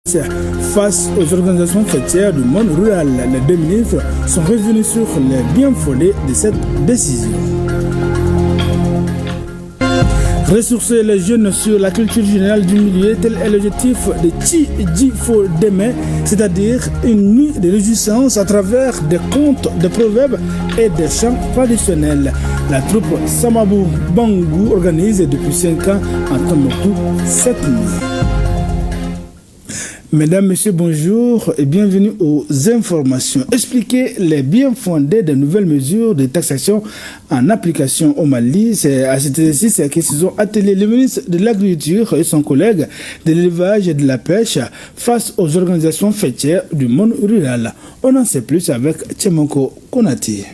Face aux organisations fêtières du monde rural, les deux ministres sont revenus sur les bien-fondés de cette décision. Ressourcer les jeunes sur la culture générale du milieu, tel est l'objectif de Tchidjifo Deme, c'est-à-dire une nuit de réjouissance à travers des contes, des proverbes et des chants traditionnels. La troupe Samabou Bangou organise depuis 5 ans en Tombouctou cette nuit. Mesdames, Messieurs, bonjour et bienvenue aux informations. Expliquer les bien-fondés des nouvelles mesures de taxation en application au Mali. C'est à cet exercice que se sont attelés le ministre de l'Agriculture et son collègue de l'élevage et de la pêche face aux organisations fêtières du monde rural. On en sait plus avec Tchemonko Konati.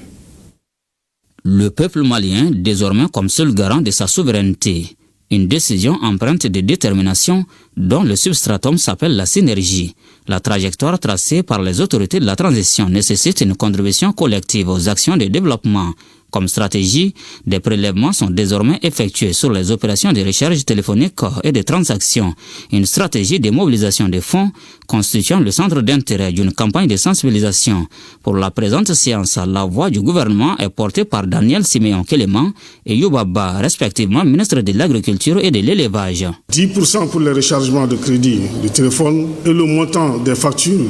Le peuple malien, désormais comme seul garant de sa souveraineté. Une décision empreinte de détermination dont le substratum s'appelle la synergie. La trajectoire tracée par les autorités de la transition nécessite une contribution collective aux actions de développement. Comme stratégie, des prélèvements sont désormais effectués sur les opérations de recharge téléphonique et de transactions. Une stratégie de mobilisation des fonds constituant le centre d'intérêt d'une campagne de sensibilisation. Pour la présente séance, la voix du gouvernement est portée par Daniel Siméon Kéléman et Youbaba, respectivement ministre de l'Agriculture et de l'Élevage. 10% pour les rechargements de crédit du téléphone et le montant des factures,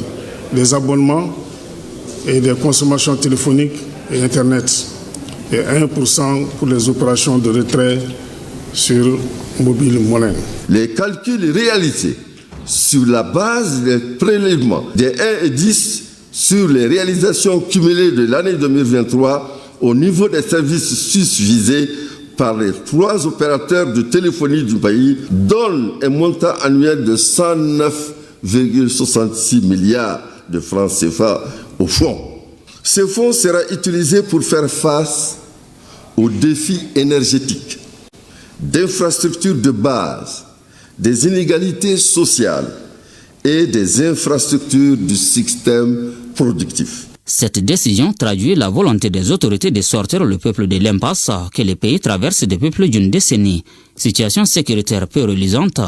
des abonnements et des consommations téléphoniques et Internet. Et 1% pour les opérations de retrait sur mobile monnaie. Les calculs réalisés sur la base des prélèvements des 1 et 10 sur les réalisations cumulées de l'année 2023 au niveau des services susvisés par les 3 opérateurs de téléphonie du pays donnent un montant annuel de 109,66 milliards de francs CFA au fonds. Ce fonds sera utilisé pour faire face aux défis énergétiques, d'infrastructures de base, des inégalités sociales et des infrastructures du système productif. Cette décision traduit la volonté des autorités de sortir le peuple de l'impasse que le pays traverse depuis plus d'une décennie. Situation sécuritaire peu reluisante,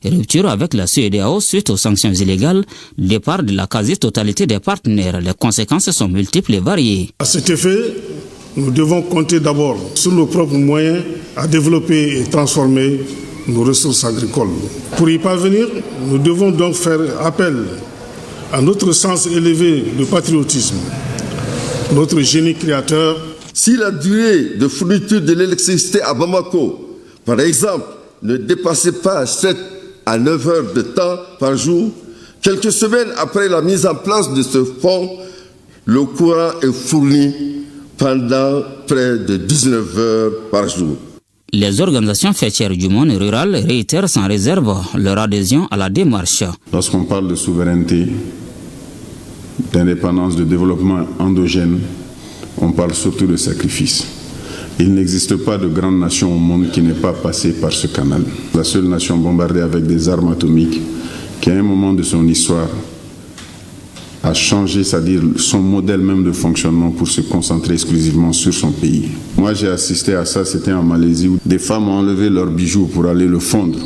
rupture avec la CEDEAO suite aux sanctions illégales, départ de la quasi-totalité des partenaires. Les conséquences sont multiples et variées. À cet effet, nous devons compter d'abord sur nos propres moyens à développer et transformer nos ressources agricoles. Pour y parvenir, nous devons donc faire appel à notre sens élevé de patriotisme, notre génie créateur. Si la durée de fourniture de l'électricité à Bamako, par exemple, ne dépassait pas 7 à 9 heures de temps par jour, quelques semaines après la mise en place de ce fonds, le courant est fourni pendant près de 19 heures par jour. Les organisations fêtières du monde rural réitèrent sans réserve leur adhésion à la démarche. Lorsqu'on parle de souveraineté, d'indépendance, de développement endogène, on parle surtout de sacrifice. Il n'existe pas de grande nation au monde qui n'est pas passée par ce canal. La seule nation bombardée avec des armes atomiques qui, à un moment de son histoire, a changé, c'est-à-dire son modèle même de fonctionnement pour se concentrer exclusivement sur son pays. Moi, j'ai assisté à ça, c'était en Malaisie, où des femmes ont enlevé leurs bijoux pour aller le fondre,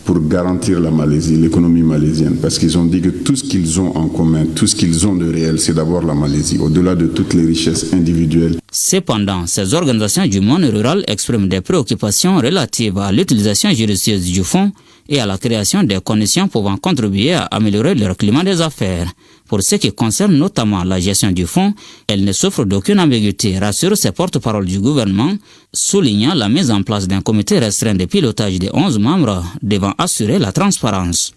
pour garantir la Malaisie, l'économie malaisienne, parce qu'ils ont dit que tout ce qu'ils ont en commun, tout ce qu'ils ont de réel, c'est d'abord la Malaisie, au-delà de toutes les richesses individuelles. Cependant, ces organisations du monde rural expriment des préoccupations relatives à l'utilisation judicieuse du fonds et à la création des conditions pouvant contribuer à améliorer leur climat des affaires. Pour ce qui concerne notamment la gestion du fonds, elle ne souffre d'aucune ambiguïté, rassure ces porte-paroles du gouvernement, soulignant la mise en place d'un comité restreint de pilotage de 11 membres devant assurer la transparence.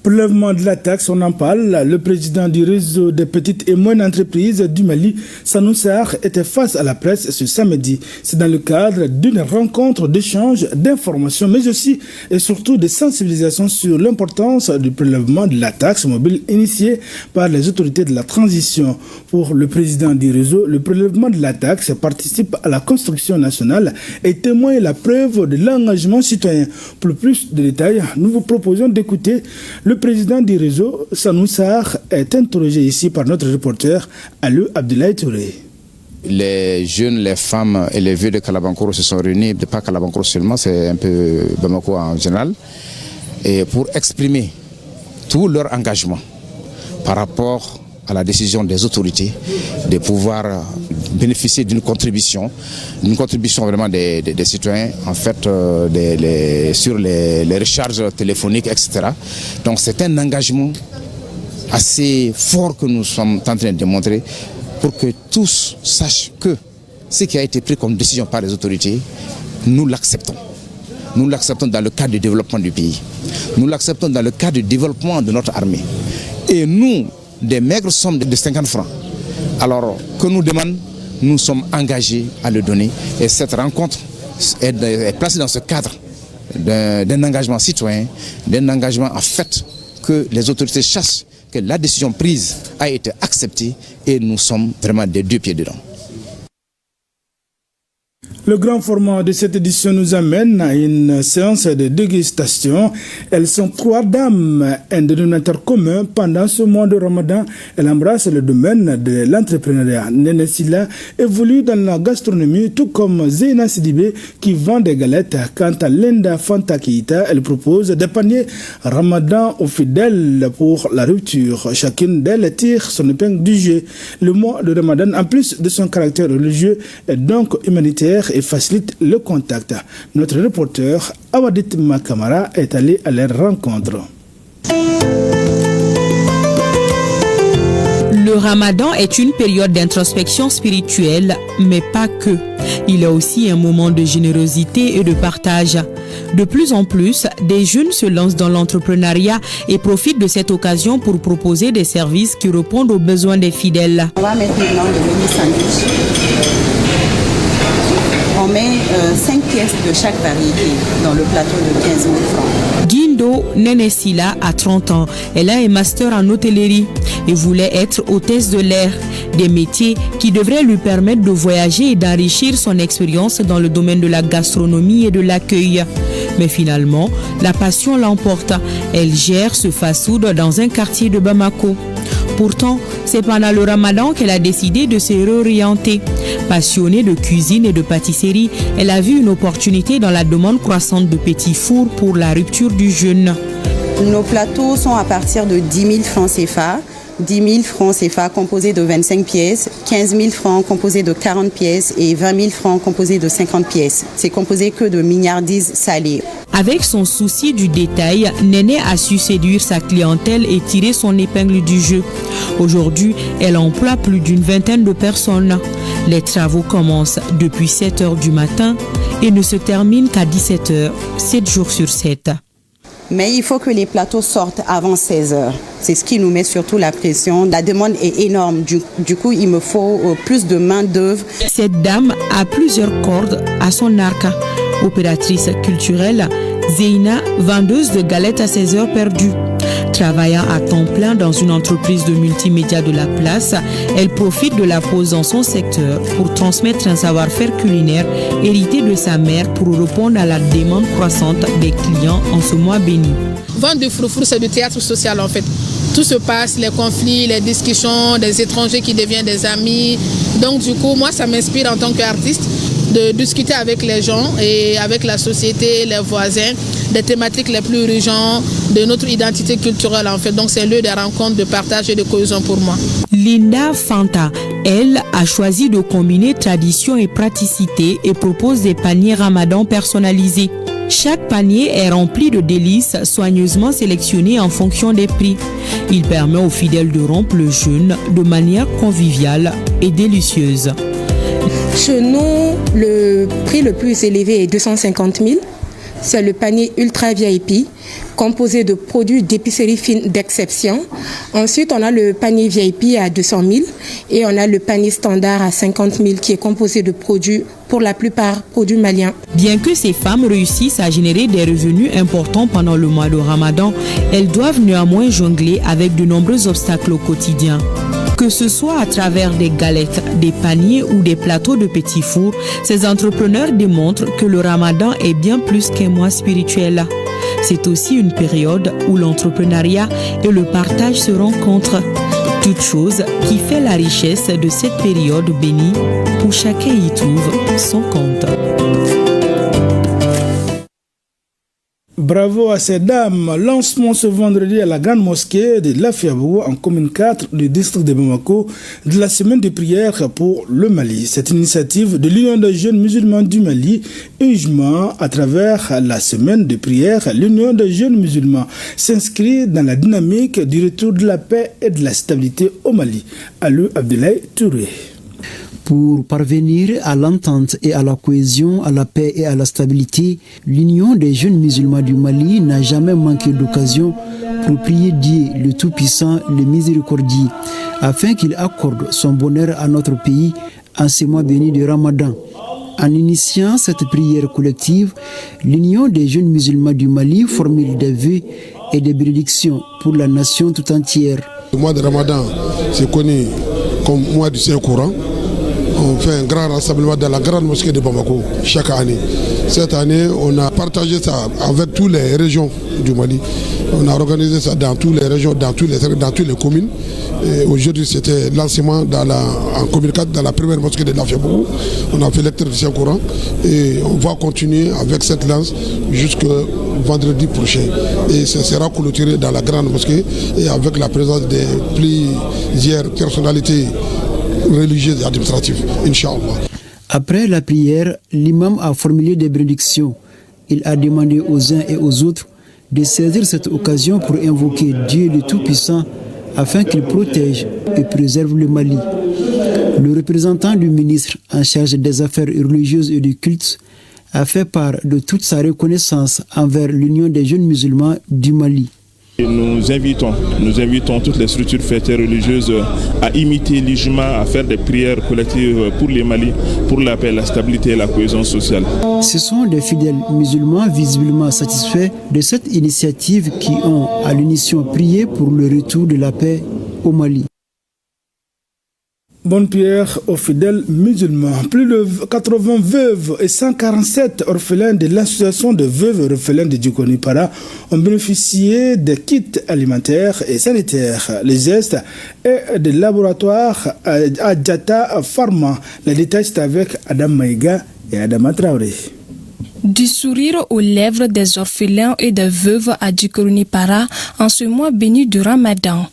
Prélèvement de la taxe, on en parle. Le président du réseau des petites et moyennes entreprises du Mali, Sanou Sarr, était face à la presse ce samedi. C'est dans le cadre d'une rencontre d'échange d'informations, mais aussi et surtout de sensibilisation sur l'importance du prélèvement de la taxe mobile initiée par les autorités de la transition. Pour le président du réseau, le prélèvement de la taxe participe à la construction nationale et témoigne la preuve de l'engagement citoyen. Pour plus de détails, nous vous proposons d'écouter le président du réseau, Sanou Sarr, est interrogé ici par notre reporter Alou Abdoulaye Touré. Les jeunes, les femmes et les vieux de Kalabankoro se sont réunis, pas Kalabankoro seulement, c'est un peu Bamako en général, et pour exprimer tout leur engagement par rapport à la décision des autorités de pouvoir bénéficier d'une contribution vraiment des citoyens en fait sur les recharges téléphoniques, etc. Donc c'est un engagement assez fort que nous sommes en train de démontrer pour que tous sachent que ce qui a été pris comme décision par les autorités, nous l'acceptons. Nous l'acceptons dans le cadre du développement du pays. Nous l'acceptons dans le cadre du développement de notre armée. Et nous, des maigres sommes de 50 francs, alors que nous demandons, nous sommes engagés à le donner. Et cette rencontre est placée dans ce cadre d'un engagement citoyen, d'un engagement en fait que les autorités sachent que la décision prise a été acceptée et nous sommes vraiment des deux pieds dedans. Le grand format de cette édition nous amène à une séance de dégustation. Elles sont 3 dames, un dénominateur commun. Pendant ce mois de Ramadan, elles embrassent le domaine de l'entrepreneuriat. Nene Silla évolue dans la gastronomie, tout comme Zeina Sidibé qui vend des galettes. Quant à Linda Fanta Keita, elle propose des paniers Ramadan aux fidèles pour la rupture. Chacune d'elles tire son épingle du jeu. Le mois de Ramadan, en plus de son caractère religieux, est donc humanitaire et facilite le contact. Notre reporter Awadit Makamara est allé à leur rencontre. Le Ramadan est une période d'introspection spirituelle, mais pas que. Il est aussi un moment de générosité et de partage. De plus en plus, des jeunes se lancent dans l'entrepreneuriat et profitent de cette occasion pour proposer des services qui répondent aux besoins des fidèles. On va mettre maintenant le menu sandwich. On met 5 pièces de chaque variété dans le plateau de 15 000 francs. Guindo Nene Silla a 30 ans. Elle a un master en hôtellerie et voulait être hôtesse de l'air. Des métiers qui devraient lui permettre de voyager et d'enrichir son expérience dans le domaine de la gastronomie et de l'accueil. Mais finalement, la passion l'emporte. Elle gère ce fast-food dans un quartier de Bamako. Pourtant, c'est pendant le Ramadan qu'elle a décidé de se réorienter. Passionnée de cuisine et de pâtisserie, elle a vu une opportunité dans la demande croissante de petits fours pour la rupture du jeûne. Nos plateaux sont à partir de 10 000 francs CFA. 10 000 francs CFA composés de 25 pièces, 15 000 francs composés de 40 pièces et 20 000 francs composés de 50 pièces. C'est composé que de mignardises salées. Avec son souci du détail, Néné a su séduire sa clientèle et tirer son épingle du jeu. Aujourd'hui, elle emploie plus d'une vingtaine de personnes. Les travaux commencent depuis 7 h du matin et ne se terminent qu'à 17 h, 7 jours sur 7. Mais il faut que les plateaux sortent avant 16 h. C'est ce qui nous met surtout la pression. La demande est énorme. Du coup, il me faut plus de main d'œuvre. Cette dame a plusieurs cordes à son arc. Opératrice culturelle, Zeina, vendeuse de galettes à 16 heures perdues. Travaillant à temps plein dans une entreprise de multimédia de la place, elle profite de la pause dans son secteur pour transmettre un savoir-faire culinaire hérité de sa mère pour répondre à la demande croissante des clients en ce mois béni. Vendre du froufrou, c'est du théâtre social en fait. Tout se passe, les conflits, les discussions, des étrangers qui deviennent des amis. Donc du coup, moi, ça m'inspire en tant qu'artiste de discuter avec les gens et avec la société, les voisins, des thématiques les plus urgentes de notre identité culturelle en fait. Donc c'est un lieu de rencontre, de partage et de cohésion pour moi. Linda Fanta, elle, a choisi de combiner tradition et praticité et propose des paniers Ramadan personnalisés. Chaque panier est rempli de délices soigneusement sélectionnées en fonction des prix. Il permet aux fidèles de rompre le jeûne de manière conviviale et délicieuse. Chez nous, le prix le plus élevé est 250 000. C'est le panier Ultra VIP, composé de produits d'épicerie fine d'exception. Ensuite, on a le panier VIP à 200 000 et on a le panier standard à 50 000 qui est composé de produits, pour la plupart, produits maliens. Bien que ces femmes réussissent à générer des revenus importants pendant le mois de Ramadan, elles doivent néanmoins jongler avec de nombreux obstacles au quotidien. Que ce soit à travers des galettes, des paniers ou des plateaux de petits fours, ces entrepreneurs démontrent que le Ramadan est bien plus qu'un mois spirituel. C'est aussi une période où l'entrepreneuriat et le partage se rencontrent. Toute chose qui fait la richesse de cette période bénie, où chacun y trouve son compte. Bravo à ces dames. Lancement ce vendredi à la grande mosquée de Lafiabou en commune 4 du district de Bamako de la semaine de prière pour le Mali. Cette initiative de l'Union des jeunes musulmans du Mali, UJMA, à travers la semaine de prière, l'Union des jeunes musulmans s'inscrit dans la dynamique du retour de la paix et de la stabilité au Mali. Alou Abdoulaye Touré. Pour parvenir à l'entente et à la cohésion, à la paix et à la stabilité, l'Union des jeunes musulmans du Mali n'a jamais manqué d'occasion pour prier Dieu, le Tout-Puissant, le Miséricordieux, afin qu'il accorde son bonheur à notre pays en ce mois béni de Ramadan. En initiant cette prière collective, l'Union des jeunes musulmans du Mali formule des vœux et des bénédictions pour la nation tout entière. Le mois de Ramadan, c'est connu comme mois du Saint-Coran. On fait un grand rassemblement dans la grande mosquée de Bamako chaque année. Cette année, on a partagé ça avec toutes les régions du Mali. On a organisé ça dans toutes les régions, dans toutes les communes. Aujourd'hui, c'était lancement en commune 4, dans la première mosquée de Lafiabou. On a fait lecture du Saint-Coran et on va continuer avec cette lance jusqu'au vendredi prochain. Et ça sera clôturé dans la grande mosquée et avec la présence des plusieurs personnalités religieuses et administratives, Inch'Allah. Après la prière, l'imam a formulé des bénédictions. Il a demandé aux uns et aux autres de saisir cette occasion pour invoquer Dieu le Tout-Puissant afin qu'il protège et préserve le Mali. Le représentant du ministre en charge des affaires religieuses et du culte a fait part de toute sa reconnaissance envers l'Union des jeunes musulmans du Mali. Nous invitons toutes les structures fêtées religieuses à imiter l'IJMA, à faire des prières collectives pour les Mali, pour la paix, la stabilité et la cohésion sociale. Ce sont des fidèles musulmans visiblement satisfaits de cette initiative qui ont à l'unisson prié pour le retour de la paix au Mali. Bonne prière aux fidèles musulmans. Plus de 80 veuves et 147 orphelins de l'association de veuves et orphelins de Djikonipara ont bénéficié des kits alimentaires et sanitaires. Les gestes et des laboratoires à Djata Pharma. Les détails c'est avec Adam Maïga et Adama Traoré. Du sourire aux lèvres des orphelins et des veuves à Djikonipara en ce mois béni du Ramadan.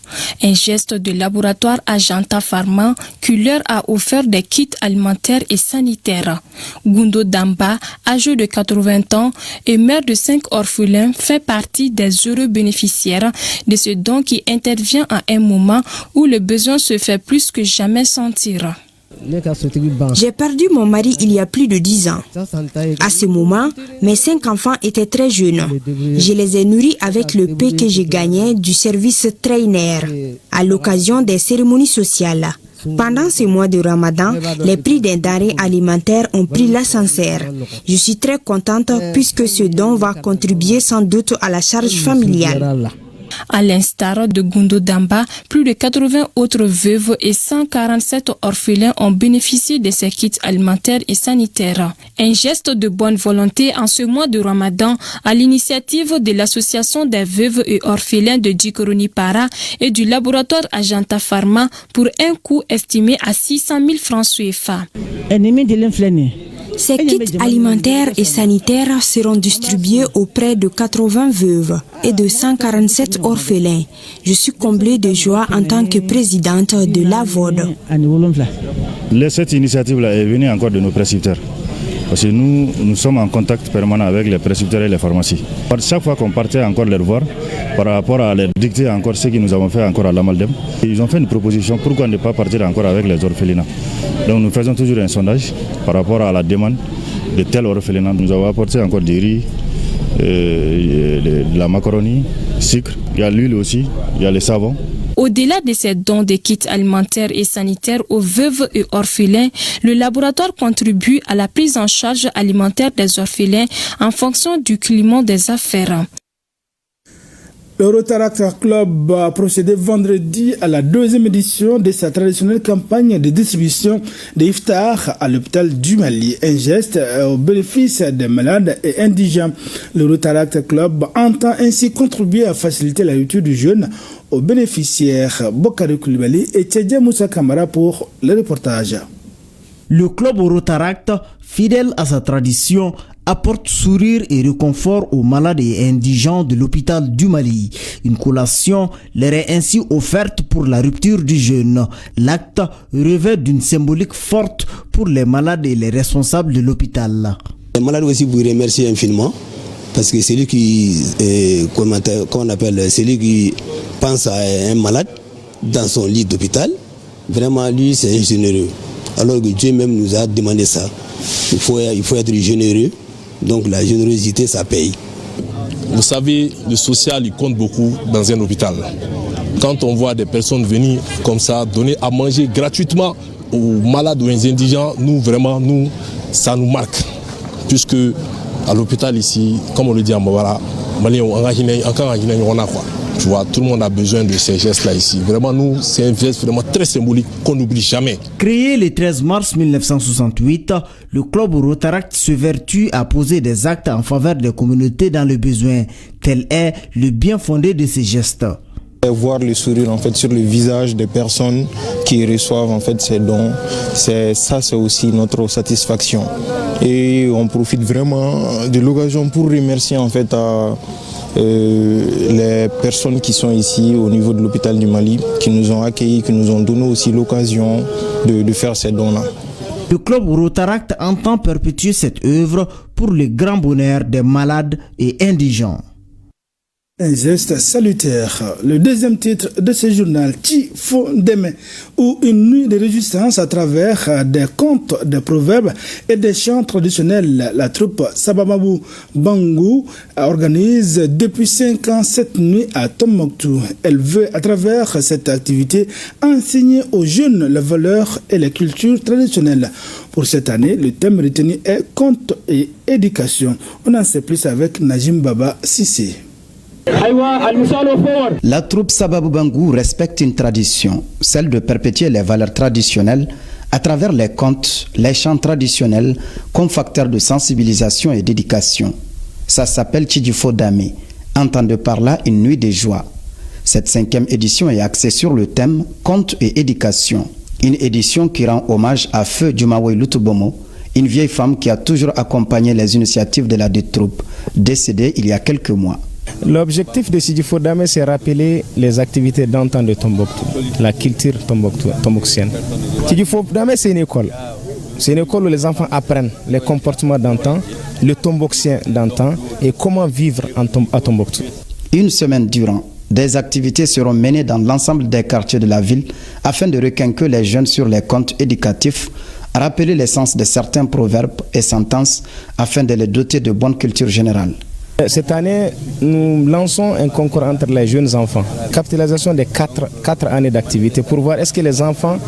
Un geste de laboratoire à Janta Pharma qui leur a offert des kits alimentaires et sanitaires. Gundo Damba, âgé de 80 ans et mère de 5 orphelins, fait partie des heureux bénéficiaires de ce don qui intervient à un moment où le besoin se fait plus que jamais sentir. J'ai perdu mon mari il y a plus de 10 ans. À ce moment, mes 5 enfants étaient très jeunes. Je les ai nourris avec le peu que j'ai gagné du service trainer à l'occasion des cérémonies sociales. Pendant ce mois de Ramadan, les prix des denrées alimentaires ont pris l'ascenseur. Je suis très contente puisque ce don va contribuer sans doute à la charge familiale. À l'instar de Gundo Damba, plus de 80 autres veuves et 147 orphelins ont bénéficié de ces kits alimentaires et sanitaires. Un geste de bonne volonté en ce mois de Ramadan à l'initiative de l'association des veuves et orphelins de Djikonipara et du laboratoire Ajanta Pharma pour un coût estimé à 600 000 francs CFA. Ces kits alimentaires et sanitaires seront distribués auprès de 80 veuves et de 147 orphelins. Je suis comblée de joie en tant que présidente de l'AVOD. Cette initiative-là est venue encore de nos prescripteurs. Parce que nous sommes en contact permanent avec les prescripteurs et les pharmacies. Chaque fois qu'on partait encore les revoir, par rapport à leur dicter encore ce que nous avons fait encore à l'Amaldem, ils ont fait une proposition, pourquoi ne pas partir encore avec les orphelinats. Donc nous faisons toujours un sondage par rapport à la demande de tel orphelinat. Nous avons apporté encore du riz, de la macaroni, sucre, il y a l'huile aussi, il y a les savons. Au-delà de ces dons de kits alimentaires et sanitaires aux veuves et orphelins, le laboratoire contribue à la prise en charge alimentaire des orphelins en fonction du climat des affaires. Le Rotaract Club a procédé vendredi à la 2e édition de sa traditionnelle campagne de distribution de iftar à l'hôpital du Mali. Un geste au bénéfice des malades et indigents. Le Rotaract Club entend ainsi contribuer à faciliter la lecture du jeûne aux bénéficiaires. Bokari Koulibaly et Tchadja Moussa Kamara pour le reportage. Le club Rotaract, fidèle à sa tradition, apporte sourire et réconfort aux malades et indigents de l'hôpital du Mali. Une collation leur est ainsi offerte pour la rupture du jeûne. L'acte revêt d'une symbolique forte pour les malades et les responsables de l'hôpital. Les malades aussi vous remercient infiniment parce que c'est lui qui, celui qui pense à un malade dans son lit d'hôpital, vraiment lui c'est généreux. Alors que Dieu même nous a demandé ça. Il faut être généreux, donc la générosité ça paye. Vous savez, le social il compte beaucoup dans un hôpital. Quand on voit des personnes venir comme ça, donner à manger gratuitement aux malades ou aux indigents, nous, ça nous marque. Puisque à l'hôpital ici, comme on le dit en Mawara, tu vois, tout le monde a besoin de ces gestes-là ici. Vraiment, nous, c'est un geste vraiment très symbolique qu'on n'oublie jamais. Créé le 13 mars 1968, le club Rotaract se vertue à poser des actes en faveur des communautés dans le besoin. Tel est le bien fondé de ces gestes. Voir le sourire en fait sur le visage des personnes qui reçoivent en fait ces dons, c'est aussi notre satisfaction. Et on profite vraiment de l'occasion pour remercier en fait les personnes qui sont ici au niveau de l'hôpital du Mali, qui nous ont accueillis, qui nous ont donné aussi l'occasion de faire ces dons-là. Le club Rotaract entend perpétuer cette œuvre pour le grand bonheur des malades et indigents. Un geste salutaire. Le deuxième titre de ce journal, Tifondeme, ou une nuit de résistance à travers des contes, des proverbes et des chants traditionnels. La troupe Sabamabou Bangou organise depuis 5 ans cette nuit à Tombouctou. Elle veut, à travers cette activité, enseigner aux jeunes les valeurs et les cultures traditionnelles. Pour cette année, le thème retenu est conte et éducation. On en sait plus avec Najim Baba Sissé. La troupe Sababou Bangou respecte une tradition, celle de perpétuer les valeurs traditionnelles à travers les contes, les chants traditionnels comme facteur de sensibilisation et d'éducation. Ça s'appelle Tidjifo Dame, entendez par là une nuit de joie. Cette 5e édition est axée sur le thème conte et éducation. Une édition qui rend hommage à Feu Djumawe Lutubomo, une vieille femme qui a toujours accompagné les initiatives de la dite troupe, décédée il y a quelques mois. L'objectif de Tidjifo Dame, c'est rappeler les activités d'antan de Tombouctou, la culture tombouctienne. Tidjifo Dame, c'est une école. C'est une école où les enfants apprennent les comportements d'antan, le tombouctien d'antan et comment vivre à Tombouctou. Une semaine durant, des activités seront menées dans l'ensemble des quartiers de la ville afin de requinquer les jeunes sur les contes éducatifs, rappeler l'essence de certains proverbes et sentences afin de les doter de bonne culture générale. Cette année, nous lançons un concours entre les jeunes enfants. Capitalisation des 4 années d'activité pour voir est-ce que les enfants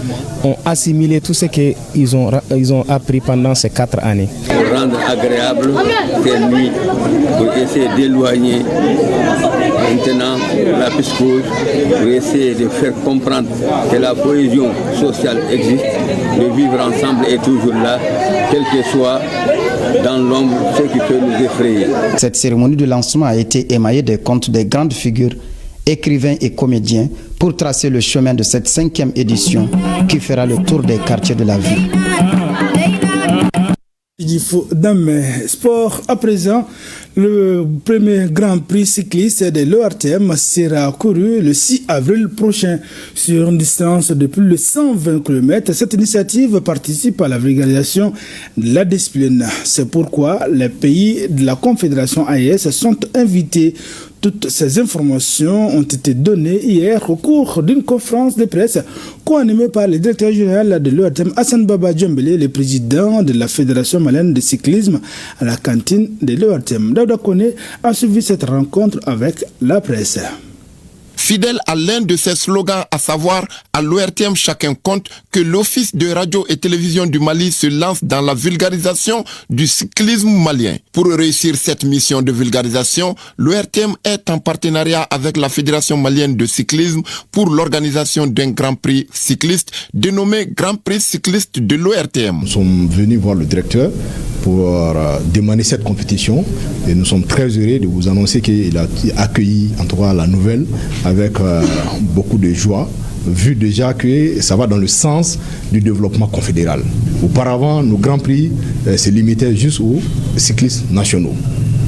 ont assimilé tout ce qu'ils ont appris pendant ces 4 années. Pour rendre agréable ces nuits, pour essayer d'éloigner maintenant la psychose, pour essayer de faire comprendre que la cohésion sociale existe, le vivre ensemble est toujours là, quel que soit dans l'ombre ce qui peut nous effrayer. Cette cérémonie de lancement a été émaillée des contes des grandes figures, écrivains et comédiens pour tracer le chemin de cette 5e édition qui fera le tour des quartiers de la ville. Il faut Dame sport à présent. Le premier Grand Prix cycliste de l'ORTM sera couru le 6 avril prochain sur une distance de plus de 120 km. Cette initiative participe à la vulgarisation de la discipline. C'est pourquoi les pays de la Confédération AES sont invités. Toutes ces informations ont été données hier au cours d'une conférence de presse co-animée par le directeur général de l'ORTM, Hassan Baba Djembélé, le président de la Fédération malienne de cyclisme, à la cantine de l'ORTM. Daouda Koné a suivi cette rencontre avec la presse. Fidèle à l'un de ses slogans, à savoir à l'ORTM chacun compte, que l'Office de radio et télévision du Mali se lance dans la vulgarisation du cyclisme malien. Pour réussir cette mission de vulgarisation, l'ORTM est en partenariat avec la Fédération malienne de cyclisme pour l'organisation d'un Grand Prix cycliste dénommé Grand Prix cycliste de l'ORTM. Nous sommes venus voir le directeur pour demander cette compétition et nous sommes très heureux de vous annoncer qu'il a accueilli en tout cas la nouvelle avec beaucoup de joie vu déjà que ça va dans le sens du développement confédéral. Auparavant, nos grands prix se limitaient juste aux cyclistes nationaux.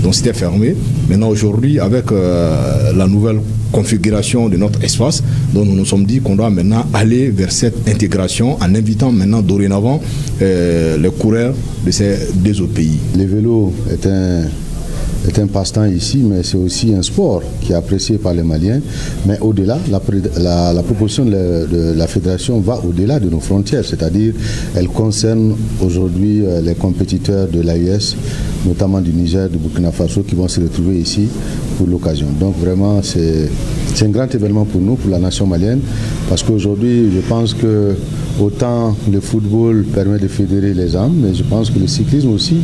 Donc c'était fermé. Maintenant aujourd'hui, avec la nouvelle configuration de notre espace, donc nous nous sommes dit qu'on doit maintenant aller vers cette intégration en invitant maintenant dorénavant les coureurs de ces deux autres pays. Le vélo est un passe-temps ici, mais c'est aussi un sport qui est apprécié par les Maliens. Mais au-delà, la proposition de la fédération va au-delà de nos frontières, c'est-à-dire elle concerne aujourd'hui les compétiteurs de l'AUS, notamment du Niger, du Burkina Faso, qui vont se retrouver ici pour l'occasion. Donc vraiment, c'est un grand événement pour nous, pour la nation malienne, parce qu'aujourd'hui, je pense que autant le football permet de fédérer les âmes, mais je pense que le cyclisme aussi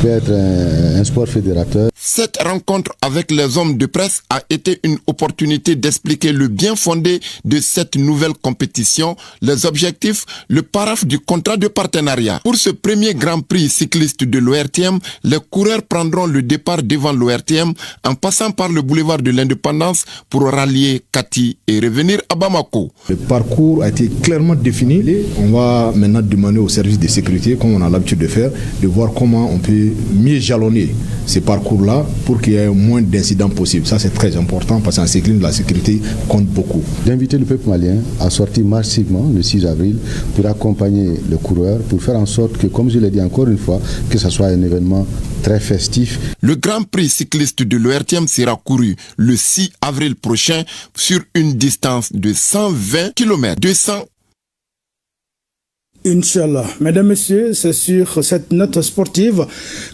peut être un sport fédérateur. Cette rencontre avec les hommes de presse a été une opportunité d'expliquer le bien fondé de cette nouvelle compétition, les objectifs, le paraphe du contrat de partenariat. Pour ce premier Grand Prix cycliste de l'ORTM, les coureurs prendront le départ devant l'ORTM en passant par le boulevard de l'Indépendance pour rallier Kati et revenir à Bamako. Le parcours a été clairement défini. On va maintenant demander aux services de sécurité, comme on a l'habitude de faire, de voir comment on peut mieux jalonner ces parcours-là pour qu'il y ait moins d'incidents possibles. Ça, c'est très important parce qu'en cyclisme, la sécurité compte beaucoup. D'inviter le peuple malien à sortir massivement le 6 avril pour accompagner le coureur, pour faire en sorte que, comme je l'ai dit encore une fois, que ce soit un événement très festif. Le Grand Prix cycliste de l'ORTM sera couru le 6 avril prochain sur une distance de 120 km. Inch'Allah. Mesdames, Messieurs, c'est sur cette note sportive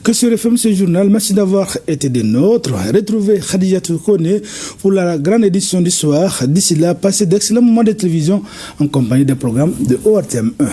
que se referme ce journal. Merci d'avoir été des nôtres. Retrouvez Khadija Toukone pour la grande édition du soir. D'ici là, passez d'excellents moments de télévision en compagnie des programmes de ORTM 1.